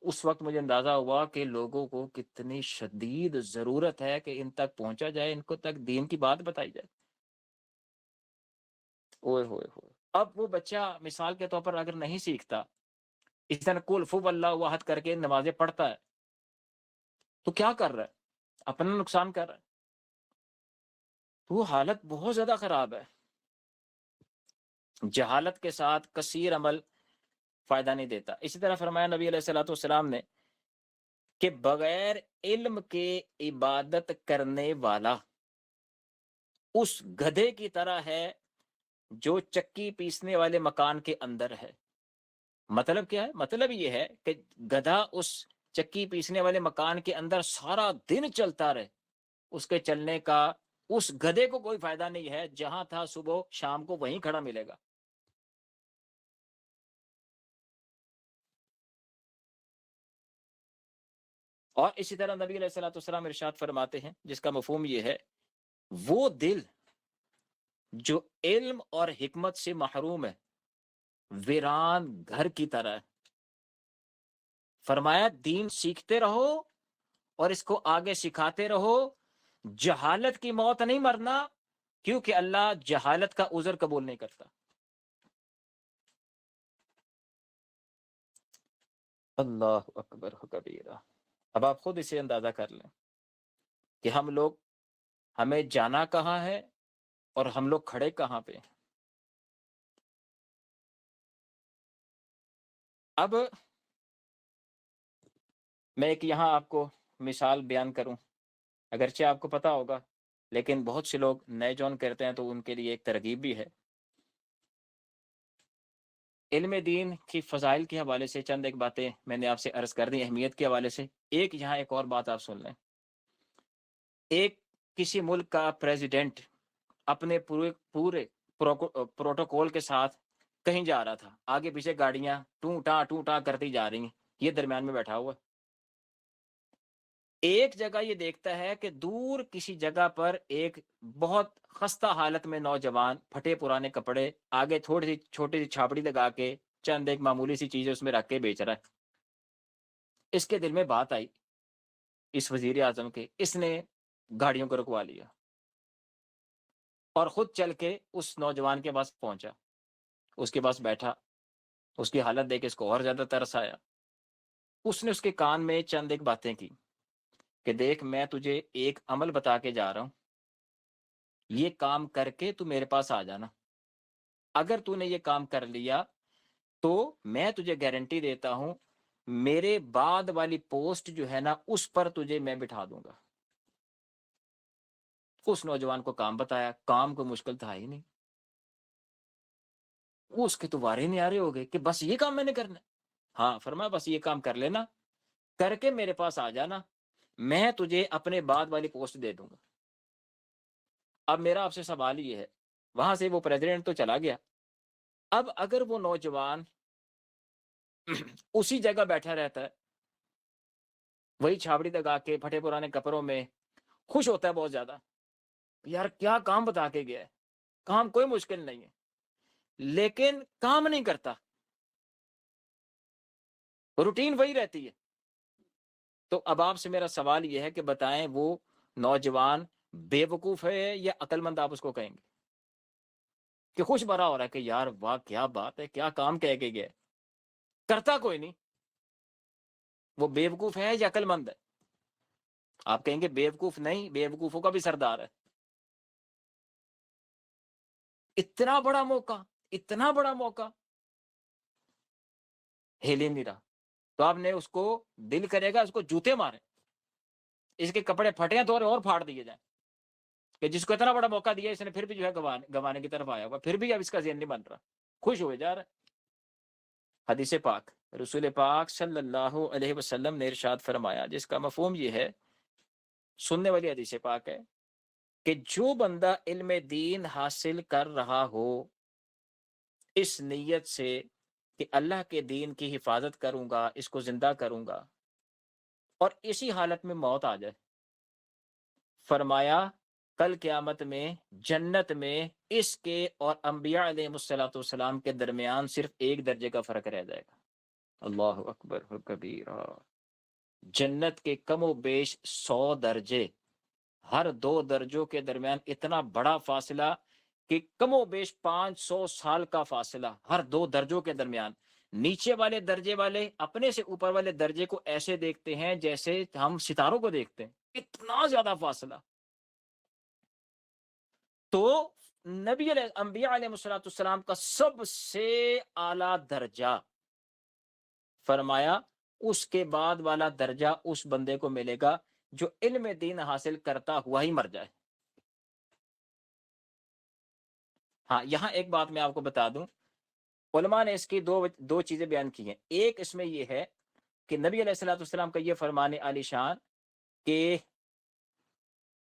[SPEAKER 1] اس وقت مجھے اندازہ ہوا کہ لوگوں کو کتنی شدید ضرورت ہے کہ ان تک پہنچا جائے، ان کو تک دین کی بات بتائی جائے۔ ہوئے اب وہ بچہ مثال کے طور پر اگر نہیں سیکھتا، اس طرح قل فو واللہ احد کر کے نمازیں پڑھتا ہے، تو کیا کر رہا ہے؟ اپنا نقصان کر رہا ہے۔ تو وہ حالت بہت زیادہ خراب ہے۔ جہالت کے ساتھ کثیر عمل فائدہ نہیں دیتا۔ اسی طرح فرمایا نبی علیہ الصلوۃ والسلام نے کہ بغیر علم کے عبادت کرنے والا اس گدھے کی طرح ہے جو چکی پیسنے والے مکان کے اندر ہے۔ مطلب کیا ہے؟ مطلب یہ ہے کہ گدھا اس چکی پیسنے والے مکان کے اندر سارا دن چلتا رہے، اس کے چلنے کا اس گدھے کو کوئی فائدہ نہیں ہے، جہاں تھا صبح شام کو وہیں کھڑا ملے گا۔ اور اسی طرح نبی علیہ الصلوۃ والسلام ارشاد فرماتے ہیں، جس کا مفہوم یہ ہے، وہ دل جو علم اور حکمت سے محروم ہے ویران گھر کی طرح ہے۔ فرمایا دین سیکھتے رہو اور اس کو آگے سکھاتے رہو، جہالت کی موت نہیں مرنا، کیونکہ اللہ جہالت کا عذر قبول نہیں کرتا۔ اللہ اکبر کبیرہ۔ اب آپ خود اسے اندازہ کر لیں کہ ہمیں جانا کہاں ہے اور ہم لوگ کھڑے کہاں پہ۔ اب میں ایک یہاں آپ کو مثال بیان کروں، اگرچہ آپ کو پتا ہوگا، لیکن بہت سے لوگ نئے جوان کرتے ہیں تو ان کے لیے ایک ترغیب بھی ہے۔ علم دین کی فضائل کے حوالے سے چند ایک باتیں میں نے آپ سے عرض کر دی، اہمیت کے حوالے سے۔ یہاں ایک اور بات آپ سن لیں۔ ایک کسی ملک کا پریزیڈنٹ اپنے پورے پروٹوکول کے ساتھ کہیں جا رہا تھا، آگے پیچھے گاڑیاں ٹوں ٹاں کرتی جا رہی ہیں، یہ درمیان میں بیٹھا ہوا۔ ایک جگہ یہ دیکھتا ہے کہ دور کسی جگہ پر ایک بہت خستہ حالت میں نوجوان، پھٹے پرانے کپڑے، آگے تھوڑی سی چھوٹی سی چھاپڑی لگا کے چند ایک معمولی سی چیزیں اس میں رکھ کے بیچ رہا ہے۔ اس کے دل میں بات آئی، اس وزیر اعظم کے، اس نے گاڑیوں کو رکوا لیا اور خود چل کے اس نوجوان کے پاس پہنچا، اس کے پاس بیٹھا، اس کی حالت دیکھ کے اس کو اور زیادہ ترس آیا۔ اس نے اس کے کان میں چند ایک باتیں کی کہ دیکھ، میں تجھے ایک عمل بتا کے جا رہا ہوں، یہ کام کر کے تو میرے پاس آ جانا۔ اگر تو نے یہ کام کر لیا تو میں تجھے گارنٹی دیتا ہوں میرے بعد والی پوسٹ جو ہے نا اس پر تجھے میں بٹھا دوں گا۔ اس نوجوان کو کام بتایا، کام کو مشکل تھا ہی نہیں، اس کے تو وارے نہیں آ رہے ہو گئے کہ بس یہ کام میں نے کرنا ہے۔ ہاں فرمایا بس یہ کام کر لینا، کر کے میرے پاس آ جانا، میں تجھے اپنے بعد والی پوسٹ دے دوں گا۔ اب میرا آپ سے سوال یہ ہے، وہاں سے وہ پریزیڈنٹ تو چلا گیا، اب اگر وہ نوجوان اسی جگہ بیٹھا رہتا ہے، وہی چھاوڑی لگا کے پھٹے پرانے کپڑوں میں، خوش ہوتا ہے بہت زیادہ، یار کیا کام بتا کے گیا ہے، کام کوئی مشکل نہیں ہے، لیکن کام نہیں کرتا، روٹین وہی رہتی ہے۔ تو اب آپ سے میرا سوال یہ ہے کہ بتائیں وہ نوجوان بے وقوف ہے یا عقل مند آپ اس کو کہیں گے؟ کہ خوش بھرا ہو رہا ہے کہ یار واہ کیا بات ہے، کیا کام کہہ کے گیا، کرتا کوئی نہیں، وہ بے وقوف ہے یا عقل مند ہے؟ آپ کہیں گے بے وقوف نہیں، بے وقوفوں کا بھی سردار ہے۔ اتنا بڑا موقع، اتنا بڑا موقع ہل ہی نہیں رہا، تو آپ نے اس کو دل کرے گا اس کو جوتے مارے، اس کے کپڑے پھٹے ہیں تو اور پھاڑ دیے جائیں، کہ جس کو اتنا بڑا موقع دیا اس نے پھر بھی جو ہے گوانے کی طرف آیا ہوا، پھر بھی اب اس کا ذہن نہیں بن رہا، خوش ہوئے جا رہا۔ حدیث پاک، رسول پاک صلی اللہ علیہ وسلم نے ارشاد فرمایا، جس کا مفہوم یہ ہے، سننے والی حدیث پاک ہے، کہ جو بندہ علم دین حاصل کر رہا ہو اس نیت سے کہ اللہ کے دین کی حفاظت کروں گا، اس کو زندہ کروں گا، اور اسی حالت میں موت آ جائے، فرمایا کل قیامت میں جنت میں اس کے اور انبیاء علیہ السلام کے درمیان صرف ایک درجے کا فرق رہ جائے گا۔ اللہ اکبر کبیرہ، جنت کے کم و بیش 100 درجے، ہر 2 درجوں کے درمیان اتنا بڑا فاصلہ کہ کم و بیش 500 سال کا فاصلہ ہر 2 درجوں کے درمیان۔ نیچے والے درجے والے اپنے سے اوپر والے درجے کو ایسے دیکھتے ہیں جیسے ہم ستاروں کو دیکھتے ہیں، اتنا زیادہ فاصلہ۔ تو نبی انبیاء علیہ السلام کا سب سے اعلیٰ درجہ، فرمایا اس کے بعد والا درجہ اس بندے کو ملے گا جو علم دین حاصل کرتا ہوا ہی مر جائے۔ ہاں یہاں ایک بات میں آپ کو بتا دوں، علماء نے اس کی دو چیزیں بیان کی ہیں۔ ایک اس میں یہ ہے کہ نبی علیہ السلام کا یہ فرمان عالی شان کہ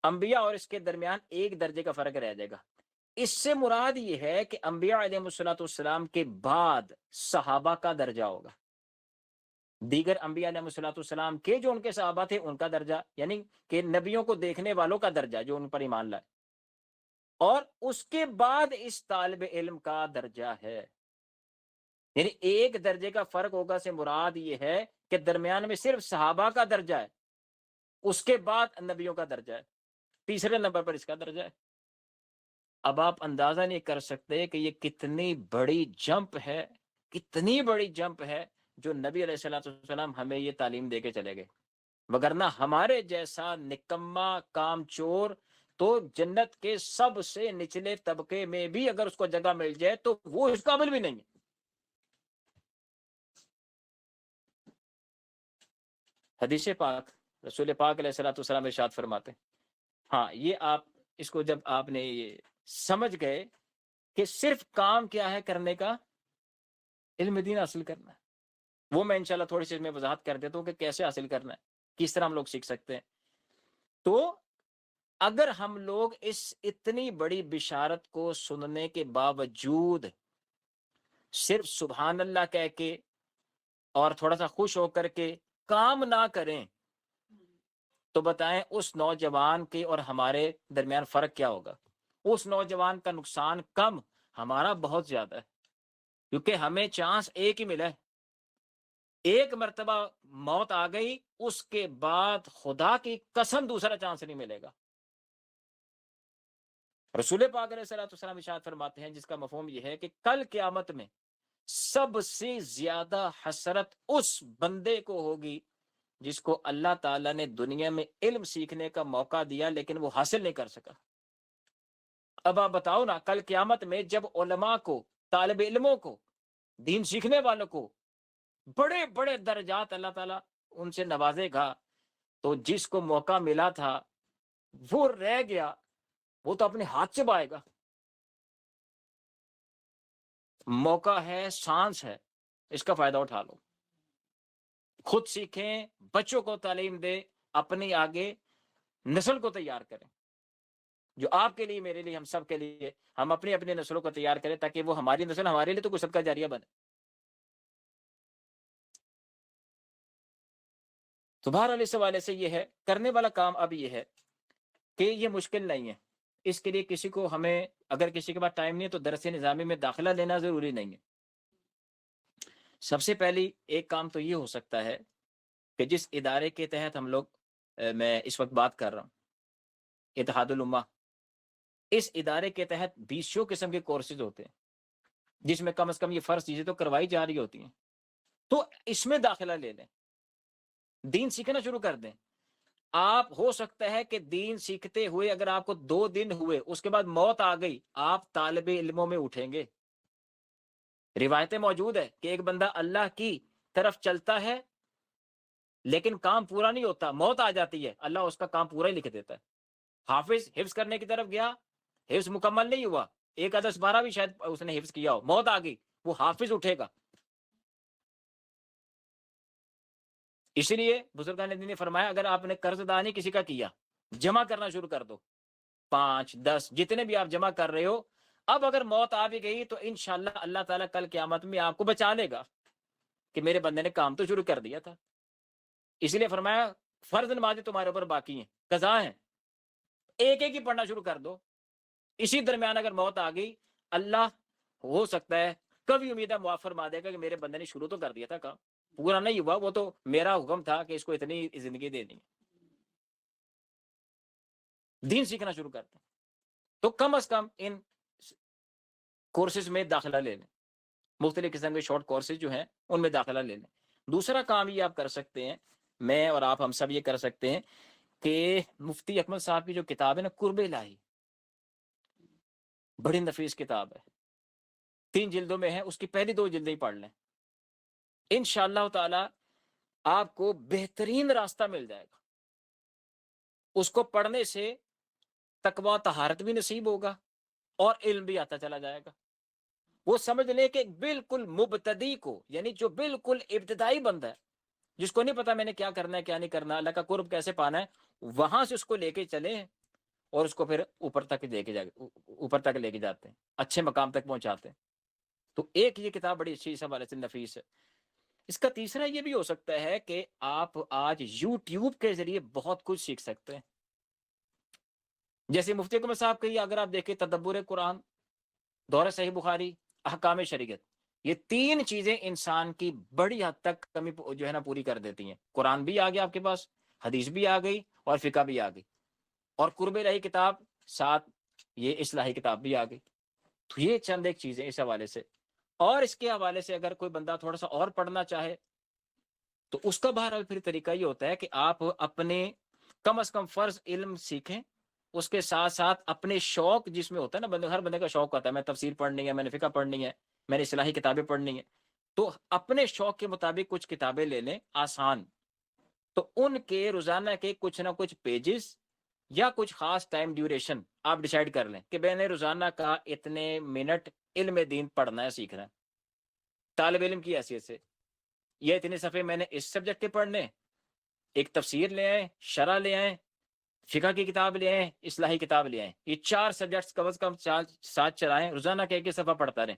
[SPEAKER 1] انبیاء اور اس کے درمیان ایک درجے کا فرق رہ جائے گا، اس سے مراد یہ ہے کہ انبیاء علیہ السلام کے بعد صحابہ کا درجہ ہوگا، دیگر انبیاء علیہ السلام کے جو ان کے صحابہ تھے ان کا درجہ، یعنی کہ نبیوں کو دیکھنے والوں کا درجہ جو ان پر ایمان لائے، اور اس کے بعد اس طالب علم کا درجہ ہے، یعنی ایک درجے کا فرق ہوگا سے مراد یہ ہے کہ درمیان میں صرف صحابہ کا درجہ ہے، اس کے بعد نبیوں کا درجہ ہے، تیسرے نمبر پر اس کا درجہ ہے۔ اب آپ اندازہ نہیں کر سکتے کہ یہ کتنی بڑی جمپ ہے، کتنی بڑی جمپ ہے جو نبی علیہ السلام ہمیں یہ تعلیم دے کے چلے گئے، وگرنہ ہمارے جیسا نکما کام چور تو جنت کے سب سے نچلے طبقے میں بھی اگر اس کو جگہ مل جائے تو وہ اس قابل بھی نہیں ہے۔ حدیث پاک، رسول پاک علیہ السلام ارشاد فرماتے ہیں، ہاں یہ آپ اس کو جب آپ نے یہ سمجھ گئے کہ صرف کام کیا ہے کرنے کا، علم دین حاصل کرنا ہے، وہ میں انشاءاللہ تھوڑی سی میں وضاحت کر دیتا ہوں کہ کیسے حاصل کرنا ہے، کس طرح ہم لوگ سیکھ سکتے ہیں۔ تو اگر ہم لوگ اس اتنی بڑی بشارت کو سننے کے باوجود صرف سبحان اللہ کہہ کے اور تھوڑا سا خوش ہو کر کے کام نہ کریں تو بتائیں اس نوجوان کے اور ہمارے درمیان فرق کیا ہوگا؟ اس نوجوان کا نقصان کم، ہمارا بہت زیادہ ہے، کیونکہ ہمیں چانس ایک ہی ملا ہے، ایک مرتبہ موت آ گئی، اس کے بعد خدا کی قسم دوسرا چانس نہیں ملے گا۔ رسول پاک علیہ السلام ارشاد فرماتے ہیں، جس کا مفہوم یہ ہے کہ کل قیامت میں سب سے زیادہ حسرت اس بندے کو ہوگی جس کو اللہ تعالیٰ نے دنیا میں علم سیکھنے کا موقع دیا لیکن وہ حاصل نہیں کر سکا۔ اب آپ بتاؤ نا، کل قیامت میں جب علماء کو، طالب علموں کو دین سیکھنے والوں کو بڑے بڑے درجات اللہ تعالیٰ ان سے نوازے گا. تو جس کو موقع ملا تھا وہ رہ گیا، وہ تو اپنے ہاتھ سے بائے گا. موقع ہے، سانس ہے، اس کا فائدہ اٹھا لو. خود سیکھیں، بچوں کو تعلیم دے، اپنی آگے نسل کو تیار کریں، جو آپ کے لیے، میرے لیے، ہم سب کے لیے، ہم اپنی اپنی نسلوں کو تیار کریں تاکہ وہ ہماری نسل ہمارے لیے تو کوئی صدقہ جاریہ بنے. تو بہرحال اس حوالے سے یہ ہے، کرنے والا کام اب یہ ہے کہ یہ مشکل نہیں ہے. اس کے لیے کسی کو، ہمیں اگر کسی کے پاس ٹائم نہیں ہے تو درس نظامی میں داخلہ لینا ضروری نہیں ہے. سب سے پہلی ایک کام تو یہ ہو سکتا ہے کہ جس ادارے کے تحت ہم لوگ، میں اس وقت بات کر رہا ہوں، اتحاد الامہ، اس ادارے کے تحت 20 قسم کے کورسز ہوتے ہیں جس میں کم از کم یہ فرض چیزیں تو کروائی جا رہی ہوتی ہیں. تو اس میں داخلہ لے لیں، دین سیکھنا شروع کر دیں. آپ، ہو سکتا ہے کہ دین سیکھتے ہوئے اگر آپ کو 2 دن ہوئے، اس کے بعد موت آ گئی، آپ طالب علموں میں اٹھیں گے. روایتیں موجود ہے کہ ایک بندہ اللہ کی طرف چلتا ہے لیکن کام پورا نہیں ہوتا، موت آ جاتی ہے، اللہ اس کا کام پورا ہی لکھ دیتا ہے. حافظ حفظ کرنے کی طرف گیا، حفظ مکمل نہیں ہوا، 1 10 12 بھی شاید اس نے حفظ کیا ہو، موت آ گئی، وہ حافظ اٹھے گا. اس لیے بزرگان دین نے فرمایا اگر آپ نے قرض ادا نہیں کسی کا کیا، جمع کرنا شروع کر دو، 5 10 جتنے بھی آپ جمع کر رہے ہو. اب اگر موت آ بھی گئی تو انشاءاللہ اللہ تعالیٰ کل قیامت میں آپ کو بچا لے گا کہ میرے بندے نے کام تو شروع کر دیا تھا. اس لیے فرمایا فرض نمازیں تمہارے اوپر باقی ہیں، قضا ہیں، ایک ایک ہی پڑھنا شروع کر دو. اسی درمیان اگر موت آ گئی، اللہ ہو سکتا ہے کبھی امید معاف فرما دے گا کہ میرے بندے نے شروع تو کر دیا تھا کام، پورا نہیں ہوا، وہ تو میرا حکم تھا کہ اس کو اتنی زندگی دینی ہے. دین سیکھنا شروع کرتے ہیں تو کم از کم ان کورسز میں داخلہ لے لیں، مختلف قسم کے شارٹ کورسز جو ہیں ان میں داخلہ لے لیں. دوسرا کام یہ آپ کر سکتے ہیں، میں اور آپ، ہم سب یہ کر سکتے ہیں کہ مفتی اکمل صاحب کی جو کتاب ہے نا، قرب الہی، بڑی نفیس کتاب ہے، 3 جلدوں میں ہے، اس کی پہلی 2 جلدیں ہی پڑھ لیں، انشاءاللہ تعالی آپ کو بہترین راستہ مل جائے گا. اس کو پڑھنے سے تقویٰ طہارت بھی نصیب ہوگا اور علم بھی آتا چلا جائے گا. وہ سمجھ لیں کہ بالکل مبتدی کو، یعنی جو بالکل ابتدائی بندہ ہے، جس کو نہیں پتا میں نے کیا کرنا ہے کیا نہیں کرنا، اللہ کا قرب کیسے پانا ہے، وہاں سے اس کو لے کے چلیں اور اس کو پھر اوپر تک لے کے جاتے ہیں، اچھے مقام تک پہنچاتے ہیں. تو ایک یہ کتاب بڑی اچھی اس حوالے سے نفیس ہے. اس کا تیسرا یہ بھی ہو سکتا ہے کہ آپ آج یوٹیوب کے ذریعے بہت کچھ سیکھ سکتے ہیں. جیسے مفتی اکمل صاحب کی اگر آپ دیکھیں تدبر قرآن، دورہ صحیح بخاری، احکام شریعت، یہ 3 چیزیں انسان کی بڑی حد تک کمی جو ہے نا پوری کر دیتی ہیں. قرآن بھی آ گیا آپ کے پاس، حدیث بھی آ گئی اور فقہ بھی آ گئی، اور قرب الہی کتاب ساتھ یہ اصلاحی کتاب بھی آ گئی. تو یہ چند ایک چیزیں اس حوالے سے. اور اس کے حوالے سے اگر کوئی بندہ تھوڑا سا اور پڑھنا چاہے تو اس کا بہرحال پھر طریقہ یہ ہوتا ہے کہ آپ اپنے کم از کم فرض علم سیکھیں، اس کے ساتھ ساتھ اپنے شوق جس میں ہوتا ہے نا، بندے، ہر بندے کا شوق ہوتا ہے، میں تفسیر پڑھنی ہے، میں نے فقہ پڑھنی ہے، میں نے اصلاحی کتابیں پڑھنی ہیں، تو اپنے شوق کے مطابق کچھ کتابیں لے لیں آسان. تو ان کے روزانہ کے کچھ نہ کچھ پیجز یا کچھ خاص ٹائم ڈیوریشن آپ ڈیسائیڈ کر لیں کہ میں نے روزانہ کا اتنے منٹ علم دین پڑھنا ہے، سیکھنا ہے طالب علم کی حیثیت سے. یہ اتنے صفحے میں نے اس سبجیکٹ کے پڑھنے، ایک تفسیر لے آئیں، شرح لے آئیں، فقہ کی کتاب لے آئیں، اصلاحی کتاب لے آئیں، یہ 4 سبجیکٹس کم از کم ساتھ چلائیں، روزانہ کے ایک صفحہ پڑھتا رہیں.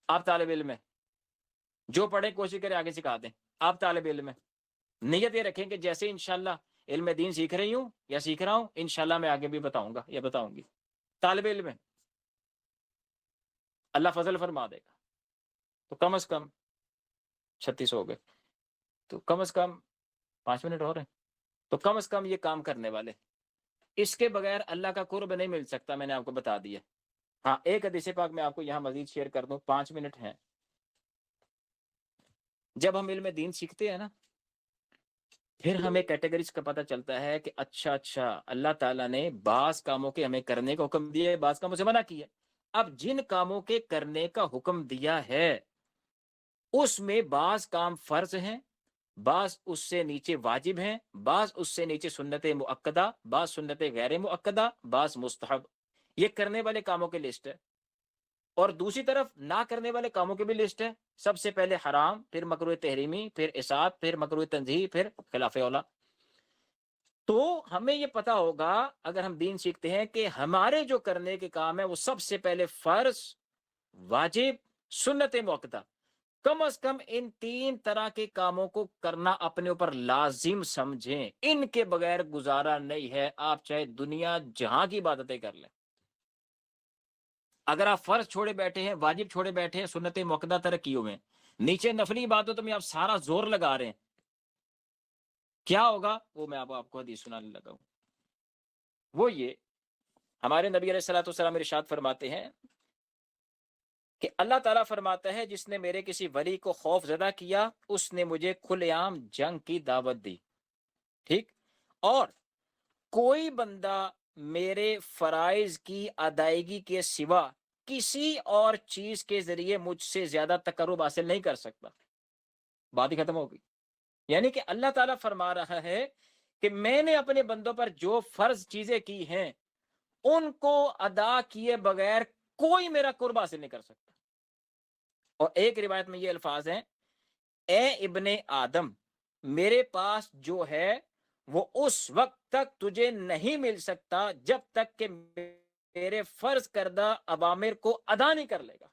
[SPEAKER 1] آپ طالب علم میں جو پڑھیں کوشش کریں آگے سکھا دیں. آپ طالب علم میں نیت یہ رکھیں کہ جیسے انشاءاللہ علم دین سیکھ رہی ہوں یا سیکھ رہا ہوں، انشاءاللہ میں آگے بھی بتاؤں گا یا بتاؤں گی. طالب علم میں اللہ فضل فرما دے گا. تو کم از کم 36 ہو گئے، تو کم از کم 5 منٹ اور ہیں، تو کم از کم یہ کام کرنے والے، اس کے بغیر اللہ کا قرب نہیں مل سکتا، میں نے آپ کو بتا دیا. ہاں، ایک حدیث پاک میں آپ کو یہاں مزید شیئر کر دوں، 5 منٹ ہیں. جب ہم علم دین سیکھتے ہیں نا، پھر ہمیں کیٹیگریز کا پتہ چلتا ہے کہ اچھا اللہ تعالیٰ نے بعض کاموں کے ہمیں کرنے کا حکم دیا ہے، بعض کاموں سے منع کیا ہے. اب جن کاموں کے کرنے کا حکم دیا ہے اس میں بعض کام فرض ہیں، بعض اس سے نیچے واجب ہیں، بعض اس سے نیچے سنت مؤکدہ، بعض سنت غیر مؤکدہ، بعض مستحب. یہ کرنے والے کاموں کی لسٹ ہے. اور دوسری طرف نہ کرنے والے کاموں کی بھی لسٹ ہے. سب سے پہلے حرام، پھر مکروہ تحریمی، پھر اسات، پھر مکروہ تنزیہ، پھر خلاف اولا. تو ہمیں یہ پتا ہوگا اگر ہم دین سیکھتے ہیں کہ ہمارے جو کرنے کے کام ہے وہ سب سے پہلے فرض، واجب، سنت مؤکدہ، کم از کم ان 3 طرح کے کاموں کو کرنا اپنے اوپر لازم سمجھیں. ان کے بغیر گزارا نہیں ہے، آپ چاہے دنیا جہاں کی عبادتیں کر لیں. اگر آپ فرض چھوڑے بیٹھے ہیں، واجب چھوڑے بیٹھے ہیں، سنت مؤکدہ ترک کیے ہوئے ہیں، نیچے نفلی عبادتوں میں آپ سارا زور لگا رہے ہیں، کیا ہوگا وہ میں آپ کو حدیث سنانے لگا ہوں. وہ یہ ہمارے نبی علیہ الصلوۃ والسلام ارشاد فرماتے ہیں کہ اللہ تعالیٰ فرماتا ہے جس نے میرے کسی ولی کو خوف زدہ کیا اس نے مجھے کھلے عام جنگ کی دعوت دی. ٹھیک. اور کوئی بندہ میرے فرائض کی ادائیگی کے سوا کسی اور چیز کے ذریعے مجھ سے زیادہ تقرب حاصل نہیں کر سکتا. بات ہی ختم ہو گئی. یعنی کہ اللہ تعالیٰ فرما رہا ہے کہ میں نے اپنے بندوں پر جو فرض چیزیں کی ہیں ان کو ادا کیے بغیر کوئی میرا قرب حاصل نہیں کر سکتا. اور ایک روایت میں یہ الفاظ ہیں، اے ابن آدم میرے پاس جو ہے وہ اس وقت تک تجھے نہیں مل سکتا جب تک کہ میرے فرض کردہ اوامر کو ادا نہیں کر لے گا.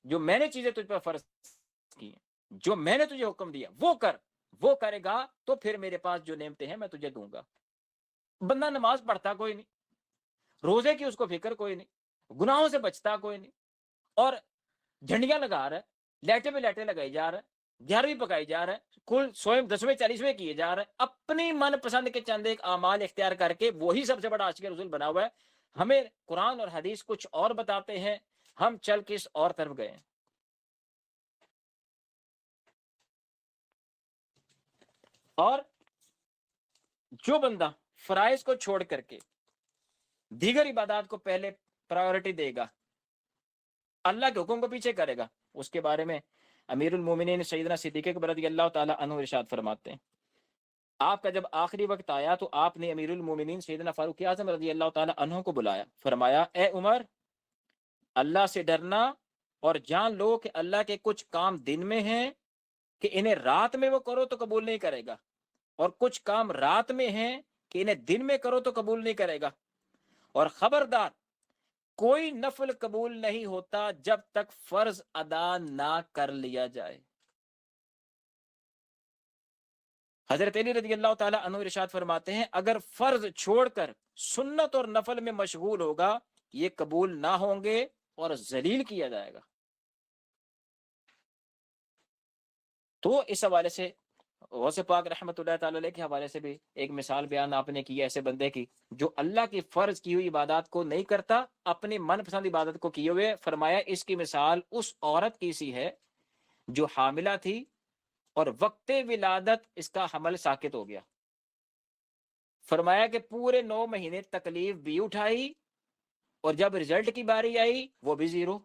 [SPEAKER 1] جو میں نے چیزیں تجھ پر فرض کی ہیں، جو میں نے تجھے حکم دیا وہ کر، وہ کرے گا تو پھر میرے پاس جو نعمتیں ہیں میں تجھے دوں گا. بندہ نماز پڑھتا کوئی نہیں، روزے کی اس کو فکر کوئی نہیں، گناہوں سے بچتا کوئی نہیں، اور جھنڈیاں لگا رہا ہے، لیٹے پہ لیٹے لگائی جا رہا ہے، 11ویں پکائی جا رہا ہے، کل 100 10ویں 40ویں کیے جا رہا ہے، اپنی من پسند کے چند ایک اعمال اختیار کر کے وہی سب سے بڑا عاشق رسول بنا ہوا ہے. ہمیں قرآن اور حدیث کچھ اور بتاتے ہیں، ہم چل کس اور طرف گئے ہیں. اور جو بندہ فرائض کو چھوڑ کر کے دیگر عبادات کو پہلے پرائیورٹی دے گا، اللہ کے حکم کو پیچھے کرے گا، اس کے بارے میں امیر المومنین سیدنا صدیق اکبر رضی اللہ تعالی عنہ ارشاد فرماتے ہیں آپ کا جب آخری وقت آیا تو آپ نے امیر المومنین سیدنا فاروق اعظم رضی اللہ تعالی عنہ کو بلایا، فرمایا اے عمر اللہ سے ڈرنا اور جان لو کہ اللہ کے کچھ کام دن میں ہیں کہ انہیں رات میں وہ کرو تو قبول نہیں کرے گا، اور کچھ کام رات میں ہیں کہ انہیں دن میں کرو تو قبول نہیں کرے گا. اور خبردار کوئی نفل قبول نہیں ہوتا جب تک فرض ادا نہ کر لیا جائے. حضرت علی رضی اللہ تعالی عنہ ارشاد فرماتے ہیں اگر فرض چھوڑ کر سنت اور نفل میں مشغول ہوگا یہ قبول نہ ہوں گے اور ذلیل کیا جائے گا. تو اس حوالے سے غوث پاک رحمۃ اللہ تعالی علیہ کے حوالے سے بھی ایک مثال بیان آپ نے کی ایسے بندے کی جو اللہ کی فرض کی ہوئی عبادات کو نہیں کرتا، اپنی من پسند عبادت کو کیے ہوئے. فرمایا اس کی مثال اس عورت کی سی ہے جو حاملہ تھی اور وقت ولادت اس کا حمل ساقط ہو گیا. فرمایا کہ پورے 9 مہینے تکلیف بھی اٹھائی اور جب رزلٹ کی باری آئی وہ بھی زیرو.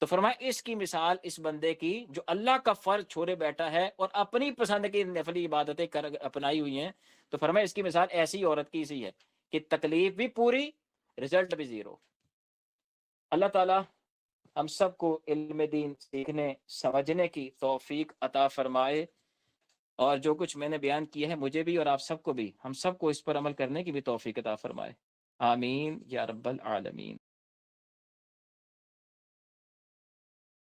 [SPEAKER 1] تو فرمایا اس کی مثال اس بندے کی جو اللہ کا فرض چھوڑے بیٹھا ہے اور اپنی پسند کی نفلی عبادتیں اپنائی ہوئی ہیں، تو فرمایا اس کی مثال ایسی عورت کی سی ہے کہ تکلیف بھی پوری، رزلٹ بھی زیرو. اللہ تعالی ہم سب کو علم دین سیکھنے سمجھنے کی توفیق عطا فرمائے، اور جو کچھ میں نے بیان کیا ہے مجھے بھی اور آپ سب کو بھی، ہم سب کو اس پر عمل کرنے کی بھی توفیق عطا فرمائے. آمین یا رب العالمین.